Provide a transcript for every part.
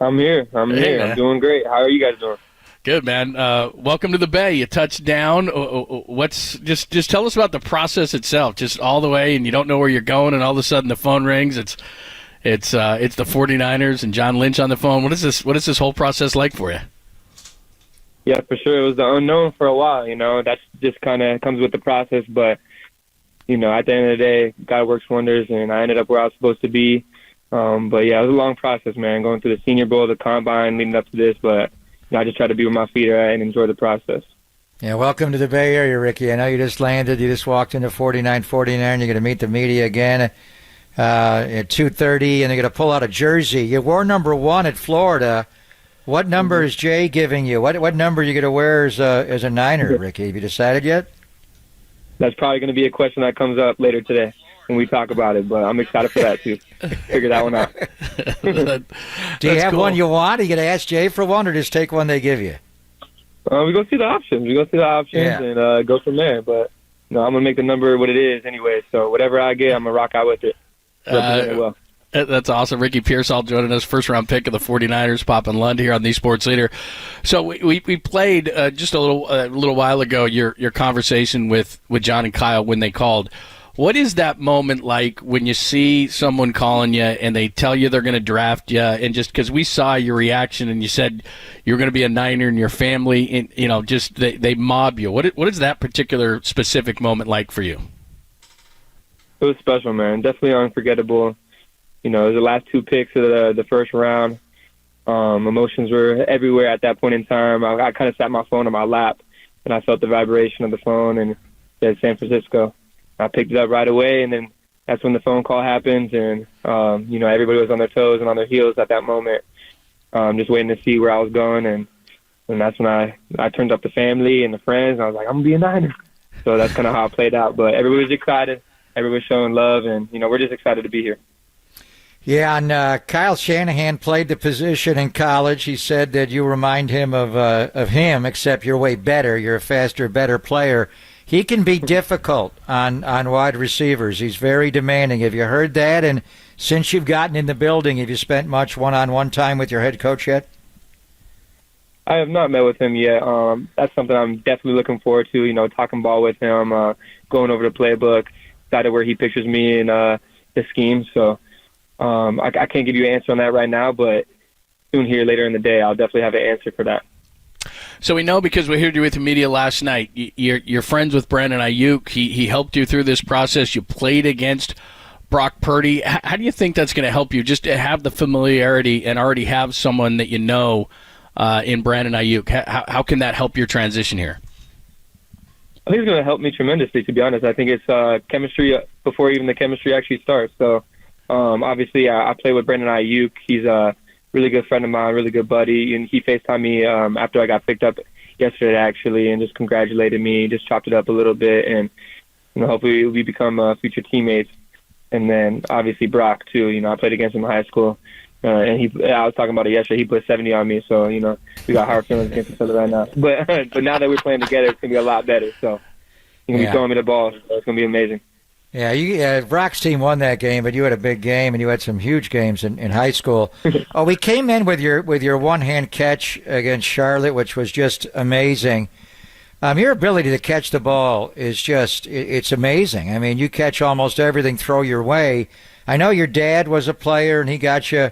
I'm here. Hey, I'm man. doing great. How are you guys doing? Good, man. Welcome to the Bay. You touched down. What's just tell us about the process itself, just all the way, and you don't know where you're going, and all of a sudden the phone rings. It's the 49ers and John Lynch on the phone. What is this whole process like for you? Yeah, for sure. It was the unknown for a while. That's just kind of comes with the process. But at the end of the day, God works wonders, and I ended up where I was supposed to be. But yeah, it was a long process, man. Going through the Senior Bowl, the Combine, leading up to this. But I just try to be where my feet are at and enjoy the process. Yeah, welcome to the Bay Area, Ricky. I know you just landed. You just walked into 49, you're going to meet the media again at 2:30, and they're going to pull out a jersey. You wore number 1 at Florida. What number is Jay giving you? What number are you going to wear as a Niner, Ricky? Have you decided yet? That's probably going to be a question that comes up later today when we talk about it. But I'm excited for that too. Figure that one out. Do you have cool. one you want? Are you going to ask Jay for one, or just take one they give you? We go see the options. Yeah. And go from there. But I'm gonna make the number what it is anyway. So whatever I get, I'm gonna rock out with it. Represent it well. That's awesome. Ricky Pearsall joining us, first-round pick of the 49ers, Papa Lund here on the Sports Leader. So we played just a little while ago your conversation with John and Kyle when they called. What is that moment like when you see someone calling you and they tell you they're going to draft you, and just because we saw your reaction and you said you're going to be a Niner and your family, and just they mob you. What is that particular specific moment like for you? It was special, man. Definitely unforgettable. It was the last 2 picks of the first round. Emotions were everywhere at that point in time. I kind of sat my phone on my lap, and I felt the vibration of the phone, and it said San Francisco. I picked it up right away, and then that's when the phone call happens, and everybody was on their toes and on their heels at that moment, just waiting to see where I was going, and that's when I turned up the family and the friends, and I was like, I'm gonna be a Niner. So that's kind of how it played out. But everybody was excited, everybody was showing love, and we're just excited to be here. Yeah, and Kyle Shanahan played the position in college. He said that you remind him of him, except you're way better. You're a faster, better player. He can be difficult on wide receivers. He's very demanding. Have you heard that? And since you've gotten in the building, have you spent much one-on-one time with your head coach yet? I have not met with him yet. That's something I'm definitely looking forward to, talking ball with him, going over the playbook, decided where he pictures me in the scheme. So I can't give you an answer on that right now, but soon here later in the day, I'll definitely have an answer for that. So we know because we heard you with the media last night. You're friends with Brandon Ayuk. He helped you through this process. You played against Brock Purdy. How do you think that's going to help you just to have the familiarity and already have someone that you know in Brandon Ayuk? How can that help your transition here? I think it's going to help me tremendously, to be honest. I think it's chemistry before even the chemistry actually starts. So obviously I play with Brandon Ayuk. He's a really good friend of mine, really good buddy, and he FaceTimed me after I got picked up yesterday, actually, and just congratulated me, just chopped it up a little bit, and hopefully we become future teammates. And then obviously Brock too. I played against him in high school, and I was talking about it yesterday. He put 70 on me, so we got hard feelings against each other right now. But now that we're playing together, it's gonna be a lot better. So he's gonna be throwing me the ball. So it's gonna be amazing. Yeah, Brock's team won that game, but you had a big game, and you had some huge games in high school. We came in with your one-hand catch against Charlotte, which was just amazing. Your ability to catch the ball is it's amazing. I mean, you catch almost everything throw your way. I know your dad was a player, and he got you,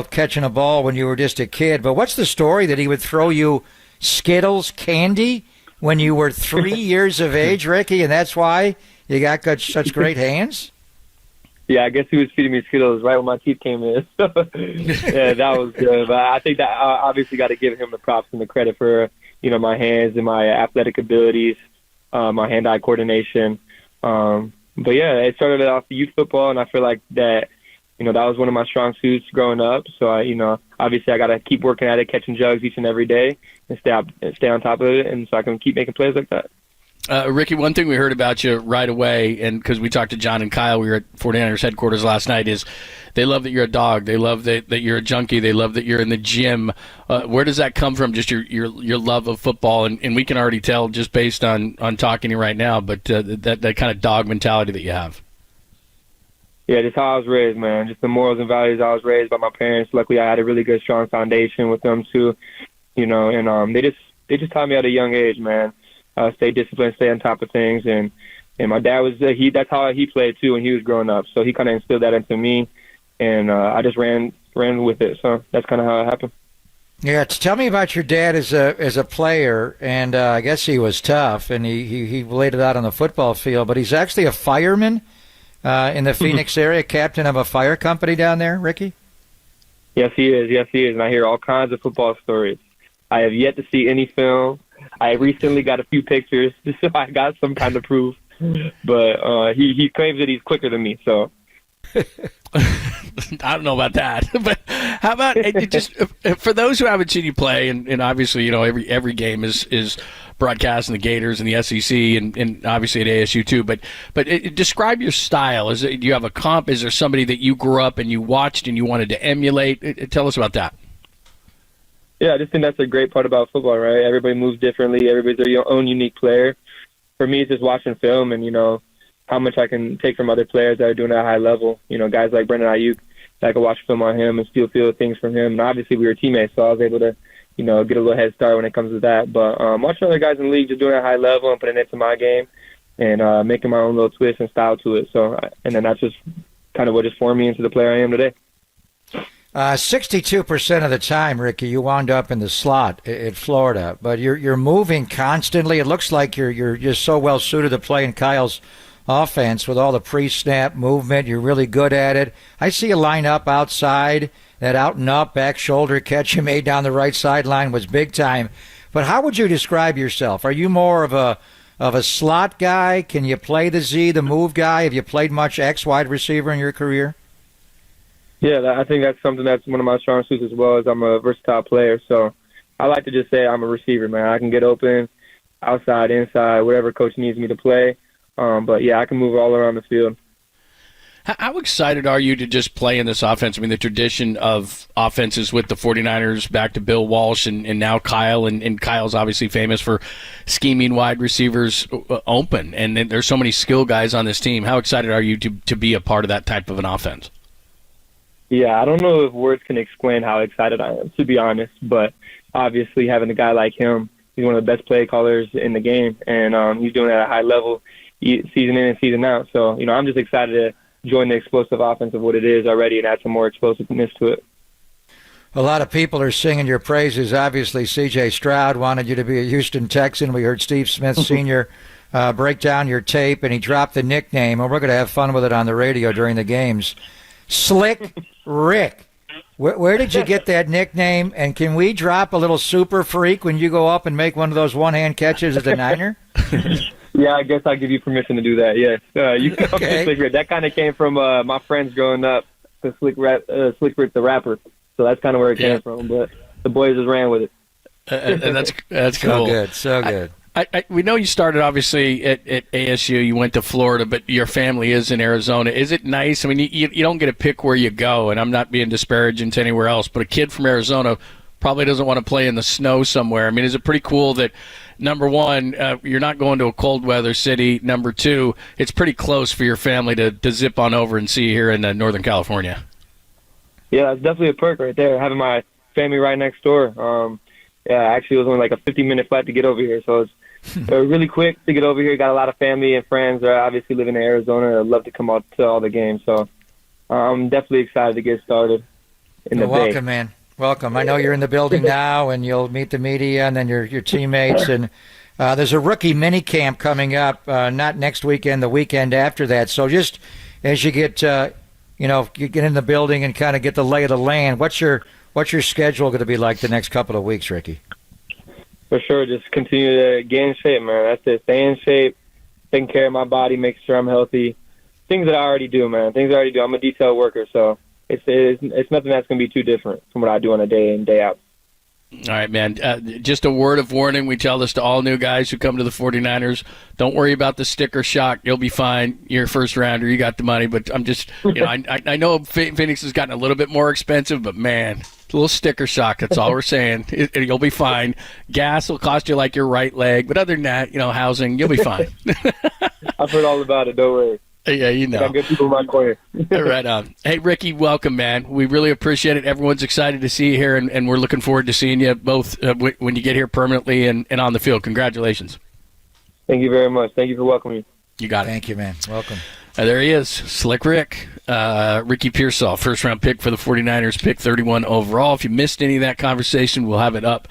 catching a ball when you were just a kid. But what's the story that he would throw you Skittles candy when you were 3 years of age, Ricky, and that's why you got such great hands? Yeah, I guess he was feeding me Skittles right when my teeth came in. So, yeah, that was good. But I think that I obviously got to give him the props and the credit for, my hands and my athletic abilities, my hand-eye coordination. But, yeah, it started off youth football, and I feel like that, that was one of my strong suits growing up. So, obviously I got to keep working at it, catching jugs each and every day and stay on top of it, and so I can keep making plays like that. Ricky, one thing we heard about you right away, and because we talked to John and Kyle, we were at 49ers headquarters last night, is they love that you're a dog. They love that you're a junkie. They love that you're in the gym. Where does that come from, just your love of football? And we can already tell just based on talking to you right now, but that kind of dog mentality that you have. Yeah, just how I was raised, man. Just the morals and values I was raised by my parents. Luckily, I had a really good, strong foundation with them too. And they just taught me at a young age, man. Stay disciplined, stay on top of things, and my dad was that's how he played too when he was growing up. So he kind of instilled that into me, and I just ran with it. So that's kind of how it happened. Yeah, tell me about your dad as a player, and I guess he was tough, and he laid it out on the football field. But he's actually a fireman in the Phoenix area, captain of a fire company down there, Ricky. Yes, he is. Yes, he is. And I hear all kinds of football stories. I have yet to see any film. I recently got a few pictures, so I got some kind of proof. But he claims that he's quicker than me, so. I don't know about that, but how about just for those who haven't seen you play, and obviously every game is broadcast in the Gators and the SEC, and obviously at ASU too. But describe your style. Do you have a comp? Is there somebody that you grew up and you watched and you wanted to emulate? Tell us about that. Yeah, I just think that's a great part about football, right? Everybody moves differently. Everybody's their own unique player. For me, it's just watching film and how much I can take from other players that are doing at a high level. Guys like Brandon Ayuk, I could watch film on him and still feel things from him. And obviously we were teammates, so I was able to, get a little head start when it comes to that. But watching other guys in the league just doing it at a high level and putting it to my game and making my own little twist and style to it. And then that's just kind of what just formed me into the player I am today. 62% of the time, Ricky, you wound up in the slot at Florida, but you're moving constantly. It looks like you're just so well suited to play in Kyle's offense with all the pre-snap movement. You're really good at it. I see you line up outside. That out and up back shoulder catch you made down the right sideline was big time. But how would you describe yourself? Are you more of a slot guy? Can you play the Z, the move guy? Have you played much X wide receiver in your career? Yeah, I think that's something that's one of my strong suits as well, as I'm a versatile player. So I like to just say I'm a receiver, man. I can get open, outside, inside, whatever coach needs me to play. But, yeah, I can move all around the field. How excited are you to just play in this offense? I mean, the tradition of offenses with the 49ers back to Bill Walsh and now Kyle, and Kyle's obviously famous for scheming wide receivers open. And there's so many skill guys on this team. How excited are you to be a part of that type of an offense? Yeah, I don't know if words can explain how excited I am, to be honest. But obviously having a guy like him, he's one of the best play callers in the game, and he's doing it at a high level season in and season out. So, I'm just excited to join the explosive offense of what it is already and add some more explosiveness to it. A lot of people are singing your praises. Obviously, C.J. Stroud wanted you to be a Houston Texan. We heard Steve Smith Sr. Break down your tape, and he dropped the nickname, and we're going to have fun with it on the radio during the games. Slick Rick. Where did you get that nickname? And can we drop a little super freak when you go up and make one of those one-hand catches as a Niner? Yeah, I guess I'll give you permission to do that, yes. You can Okay. Slick Rick. That kind of came from my friends growing up, the Slick Rick the rapper. So that's kind of where it came from. But the boys just ran with it. And that's cool. So good. We know you started obviously at ASU. You went to Florida, but your family is in Arizona. Is it nice? I mean, you don't get to pick where you go, and I'm not being disparaging to anywhere else, but a kid from Arizona probably doesn't want to play in the snow somewhere. I mean, is it pretty cool that, number one, you're not going to a cold weather city? Number two, it's pretty close for your family to zip on over and see here in Northern California. Yeah, it's definitely a perk right there, having my family right next door. Actually, it was only like a 50-minute flight to get over here, so it's really quick to get over here. Got a lot of family and friends that obviously live in Arizona. I'd love to come out to all the games, so I'm definitely excited to get started in the Bay. Welcome, man. Welcome. I know you're in the building now, and you'll meet the media and then your teammates. And there's a rookie mini camp coming up, not next weekend, the weekend after that. So just as you get, you get in the building and kind of get the lay of the land, what's your schedule going to be like the next couple of weeks, Ricky? For sure, just continue to get in shape, man. That's it. Stay in shape, taking care of my body, making sure I'm healthy. Things that I already do, man. Things I already do. I'm a detail worker, so it's nothing that's going to be too different from what I do on a day in, day out. All right, man. Just a word of warning. We tell this to all new guys who come to the 49ers. Don't worry about the sticker shock. You'll be fine. You're a first rounder. You got the money. But I'm just, I know Phoenix has gotten a little bit more expensive, but man, a little sticker shock. That's all we're saying. You'll be fine. Gas will cost you like your right leg. But other than that, housing, you'll be fine. I've heard all about it. Don't worry. Yeah, you I know. got good people in my corner. Right on. Hey, Ricky, welcome, man. We really appreciate it. Everyone's excited to see you here, and we're looking forward to seeing you both when you get here permanently and on the field. Congratulations. Thank you very much. Thank you for welcoming me. You got it. Thank you, man. Welcome. There he is, Slick Rick. Ricky Pearsall, first-round pick for the 49ers, pick 31 overall. If you missed any of that conversation, we'll have it up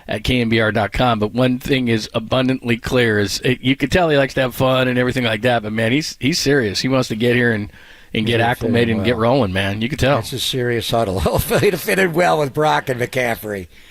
at KNBR.com. But one thing is abundantly clear is you can tell he likes to have fun and everything like that. But, man, he's serious. He wants to get here and get acclimated and get rolling, man. You can tell. That's a serious huddle. He'd have fitted well with Brock and McCaffrey.